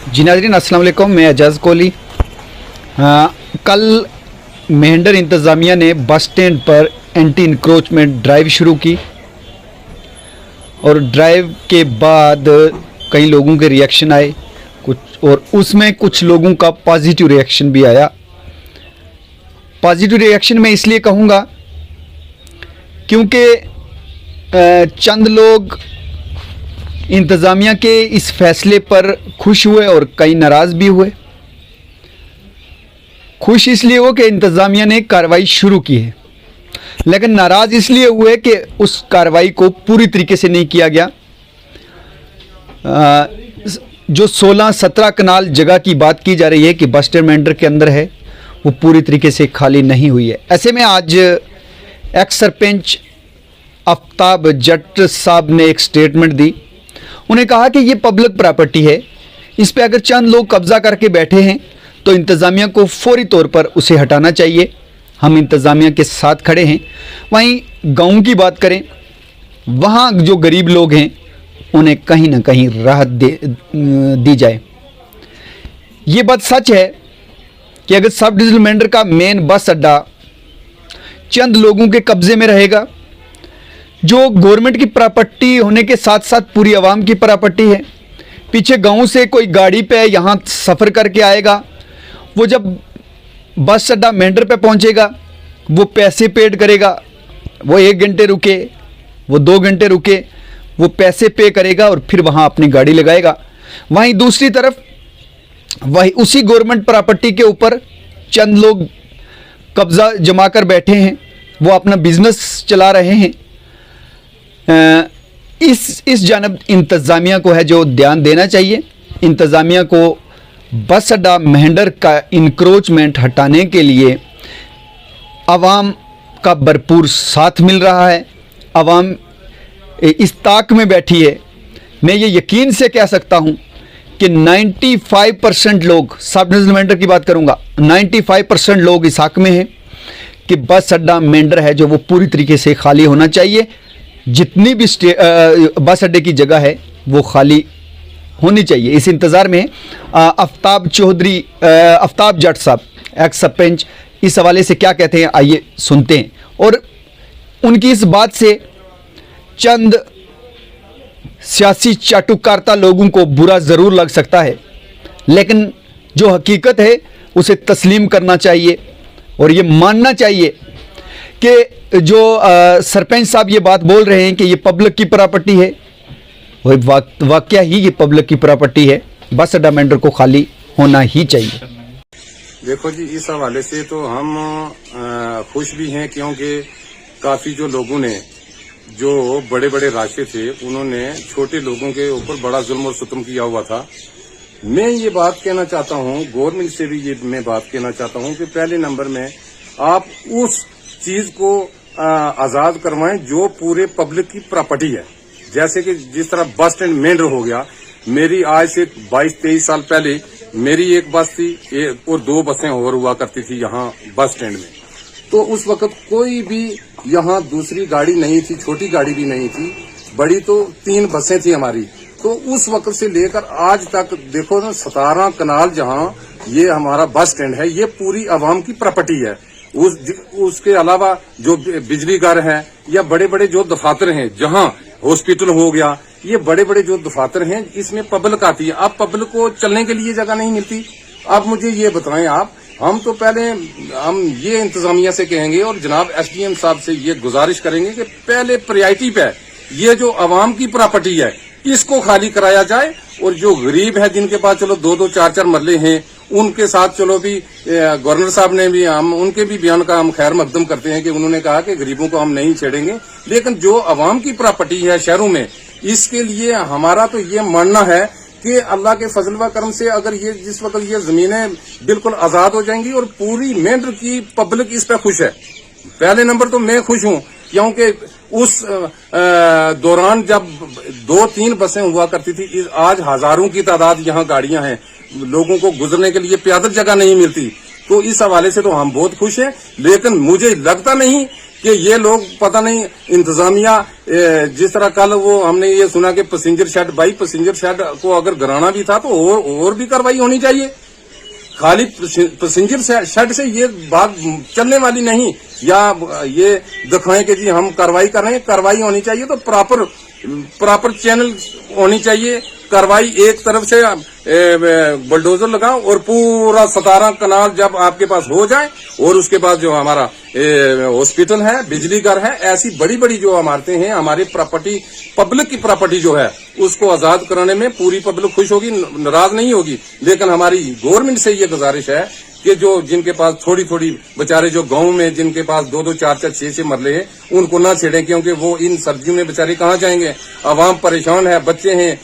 जी नाज़रीन अस्सलाम वालेकुम, मैं एजाज कोहली। कल मेहंडर इंतज़ामिया ने बस स्टैंड पर एंटी इंक्रोचमेंट ड्राइव शुरू की और ड्राइव के बाद कई लोगों के रिएक्शन आए कुछ, और उसमें कुछ लोगों का पॉजिटिव रिएक्शन भी आया। पॉजिटिव रिएक्शन मैं इसलिए कहूँगा क्योंकि चंद लोग इंतज़ामिया के इस फैसले पर खुश हुए और कई नाराज़ भी हुए। खुश इसलिए हुए कि इंतज़ामिया ने कार्रवाई शुरू की है, लेकिन नाराज़ इसलिए हुए कि उस कार्रवाई को पूरी तरीके से नहीं किया गया। जो 16-17 कनाल जगह की बात की जा रही है कि बस स्टैंड मेंढर के अंदर है, वो पूरी तरीके से खाली नहीं हुई है। ऐसे में आज एक्स सरपंच आफ्ताब जट साहब ने एक स्टेटमेंट दी। उन्हें कहा कि ये पब्लिक प्रॉपर्टी है, इस पे अगर चंद लोग कब्जा करके बैठे हैं तो इंतज़ामिया को फौरी तौर पर उसे हटाना चाहिए। हम इंतज़ामिया के साथ खड़े हैं। वहीं गाँव की बात करें, वहाँ जो गरीब लोग हैं उन्हें कहीं ना कहीं राहत दी जाए। ये बात सच है कि अगर सब डिविजनल मेंढर का मेन बस अड्डा चंद लोगों के कब्जे में रहेगा, जो गवर्नमेंट की प्रॉपर्टी होने के साथ साथ पूरी आवाम की प्रॉपर्टी है, पीछे गांव से कोई गाड़ी पे यहाँ सफ़र करके आएगा, वो जब बस अड्डा मेंढर पे पहुँचेगा वो पैसे पेड करेगा। वो 1 घंटे रुके, वो 2 घंटे रुके, वो पैसे पे करेगा और फिर वहाँ अपनी गाड़ी लगाएगा। वहीं दूसरी तरफ वही उसी गवर्नमेंट प्रॉपर्टी के ऊपर चंद लोग कब्ज़ा जमा कर बैठे हैं, वो अपना बिजनेस चला रहे हैं। इस जानब इंतज़ामिया को है जो ध्यान देना चाहिए। इंतज़ामिया को बस अड्डा मेंढर का इंक्रोचमेंट हटाने के लिए आवाम का भरपूर साथ मिल रहा है। आवाम इस ताक में बैठी है। मैं ये यकीन से कह सकता हूँ कि 95% लोग, सब डिविजनल मेंढर की बात करूँगा, 95% लोग इस हक में हैं कि बस अड्डा मेंढर है जो वो पूरी तरीके से खाली होना चाहिए। जितनी भी बस अड्डे की जगह है वो खाली होनी चाहिए। इस इंतज़ार में आफ्ताब जट साहब एक्स सरपंच इस हवाले से क्या कहते हैं, आइए सुनते हैं। और उनकी इस बात से चंद सियासी चाटुकारिता लोगों को बुरा ज़रूर लग सकता है, लेकिन जो हकीकत है उसे तस्लीम करना चाहिए और ये मानना चाहिए कि जो सरपंच साहब ये बात बोल रहे हैं कि ये पब्लिक की प्रॉपर्टी है, वह वाकया ही ये पब्लिक की प्रॉपर्टी है। बस अड्डा मेंढर को खाली होना ही चाहिए। देखो जी, इस हवाले से तो हम खुश भी हैं क्योंकि काफी जो लोगों ने जो बड़े बड़े राशे थे उन्होंने छोटे लोगों के ऊपर बड़ा जुल्म और सितम किया हुआ था। मैं ये बात कहना चाहता हूँ, गवर्नमेंट से भी ये मैं बात कहना चाहता हूँ कि पहले नंबर में आप उस चीज को आजाद करवाएं जो पूरे पब्लिक की प्रॉपर्टी है। जैसे कि जिस तरह बस स्टैंड मेंढर हो गया, मेरी आज से 22-23 साल पहले मेरी एक बस थी और 2 बसें और हुआ करती थी यहाँ बस स्टैंड में। तो उस वक्त कोई भी यहाँ दूसरी गाड़ी नहीं थी, छोटी गाड़ी भी नहीं थी, बड़ी तो 3 बसें थी हमारी। तो उस वक्त से लेकर आज तक देखो ना, 17 कनाल जहाँ ये हमारा बस स्टैंड है, ये पूरी आवाम की प्रॉपर्टी है। उसके अलावा जो बिजली घर है या बड़े बड़े जो दफातर हैं, जहाँ हॉस्पिटल हो गया, ये बड़े बड़े जो दफातर हैं, इसमें पब्लिक आती है। अब पब्लिक को चलने के लिए जगह नहीं मिलती। अब मुझे ये बताएं आप, हम तो पहले हम ये इंतजामिया से कहेंगे और जनाब SDM साहब से ये गुजारिश करेंगे कि पहले प्रायोरिटी पे ये जो आवाम की प्रॉपर्टी है इसको खाली कराया जाए, और जो गरीब है जिनके पास चलो 2-2, 4-4 मरले हैं, उनके साथ चलो भी गवर्नर साहब ने भी, हम उनके भी बयान का हम खैर मकदम करते हैं कि उन्होंने कहा कि गरीबों को हम नहीं छेड़ेंगे, लेकिन जो आवाम की प्रॉपर्टी है शहरों में, इसके लिए हमारा तो ये मानना है कि अल्लाह के फजल व करम से अगर ये जिस वक्त ये जमीनें बिल्कुल आजाद हो जाएंगी और पूरी मेंढर की पब्लिक इस पर खुश है। पहले नंबर तो मैं खुश हूँ क्योंकि उस दौरान जब 2-3 बसें हुआ करती थी, आज हजारों की तादाद यहाँ गाड़ियां हैं, लोगों को गुजरने के लिए पैदल जगह नहीं मिलती। तो इस हवाले से तो हम बहुत खुश हैं, लेकिन मुझे लगता नहीं کہ یہ لوگ پتہ نہیں انتظامیہ جس طرح کل وہ ہم نے یہ سنا کہ پیسنجر شیڈ، بھائی پیسنجر شیڈ کو اگر گرانا بھی تھا تو اور بھی کاروائی ہونی چاہیے. خالی پیسنجر شیڈ سے یہ بات چلنے والی نہیں، یا یہ دکھائیں کہ جی ہم کاروائی کر رہے ہیں. کاروائی ہونی چاہیے تو پراپر چینل ہونی چاہیے. کاروائی ایک طرف سے بلڈوزر لگاؤ اور پورا 17 کنال جب آپ کے پاس ہو جائے، اور اس کے بعد جو ہمارا ہاسپٹل ہے، بجلی گھر ہے، ایسی بڑی بڑی جو عمارتیں ہیں، ہماری پراپرٹی، پبلک کی پراپرٹی جو ہے اس کو آزاد کرانے میں پوری پبلک خوش ہوگی، ناراض نہیں ہوگی. لیکن ہماری گورنمنٹ سے یہ گزارش ہے کہ جو جن کے پاس تھوڑی تھوڑی بچارے جو گاؤں میں جن کے پاس 2 4 6 مرلے ہیں ان کو نہ چھیڑیں، کیونکہ وہ ان سردیوں میں بچارے کہاں جائیں گے. عوام پریشان ہے، بچے ہیں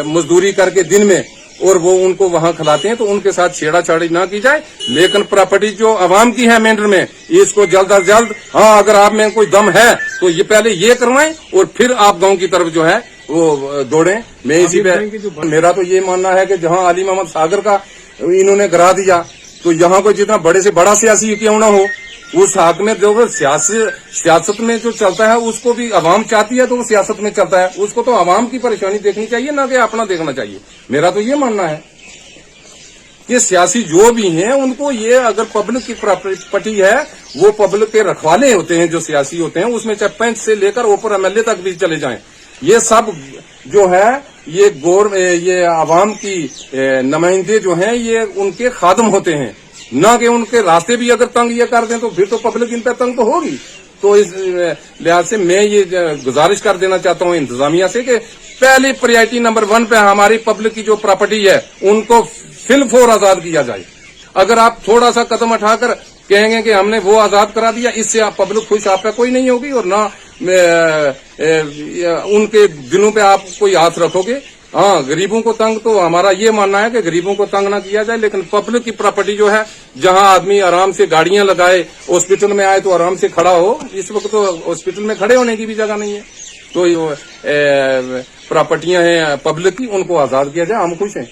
مزدوری کر کے دن میں، اور وہ ان کو وہاں کھلاتے ہیں، تو ان کے ساتھ چھیڑا چھاڑی نہ کی جائے. لیکن پراپرٹی جو عوام کی ہے مینڈر میں، اس کو جلد از جلد، ہاں اگر آپ میں کوئی دم ہے تو یہ پہلے یہ کروائیں اور پھر آپ گاؤں کی طرف جو ہے وہ دوڑیں. میں اسی پہ میرا تو یہ ماننا ہے کہ جہاں علی محمد ساگر کا انہوں نے گرا دیا، تو یہاں کوئی جتنا بڑے سے بڑا سیاسی کیوں نہ ہو، اس حق میں جو سیاست میں جو چلتا ہے اس کو بھی عوام چاہتی ہے تو وہ سیاست میں چلتا ہے. اس کو تو عوام کی پریشانی دیکھنی چاہیے، نہ کہ اپنا دیکھنا چاہیے. میرا تو یہ ماننا ہے کہ سیاسی جو بھی ہیں ان کو یہ، اگر پبلک کی پراپرٹی ہے، وہ پبلک کے رکھوالے ہوتے ہیں جو سیاسی ہوتے ہیں، اس میں چاہے پنچ سے لے کر اوپر MLA تک بھی چلے جائیں. یہ سب جو ہے یہ عوام کی نمائندے جو ہیں یہ ان کے خادم ہوتے ہیں، نہ کہ ان کے راستے بھی اگر تنگ یہ کر دیں تو پھر تو پبلک ان پہ تنگ تو ہوگی. تو اس لحاظ سے میں یہ گزارش کر دینا چاہتا ہوں انتظامیہ سے کہ پہلی پریورٹی نمبر 1 پہ ہماری پبلک کی جو پراپرٹی ہے ان کو فی الفور آزاد کیا جائے. اگر آپ تھوڑا سا قدم اٹھا کر کہیں گے کہ ہم نے وہ آزاد کرا دیا، اس سے آپ پبلک خوش آپ پہ کوئی نہیں ہوگی، اور نہ ان کے دنوں پہ آپ کوئی ہاتھ رکھو گے. ہاں غریبوں کو تنگ، تو ہمارا یہ ماننا ہے کہ غریبوں کو تنگ نہ کیا جائے، لیکن پبلک کی پراپرٹی جو ہے جہاں آدمی آرام سے گاڑیاں لگائے، ہاسپٹل میں آئے تو آرام سے کھڑا ہو. اس وقت تو ہاسپٹل میں کھڑے ہونے کی بھی جگہ نہیں ہے. تو پراپرٹیاں ہیں پبلک کی، ان کو آزاد کیا جائے، ہم خوش ہیں.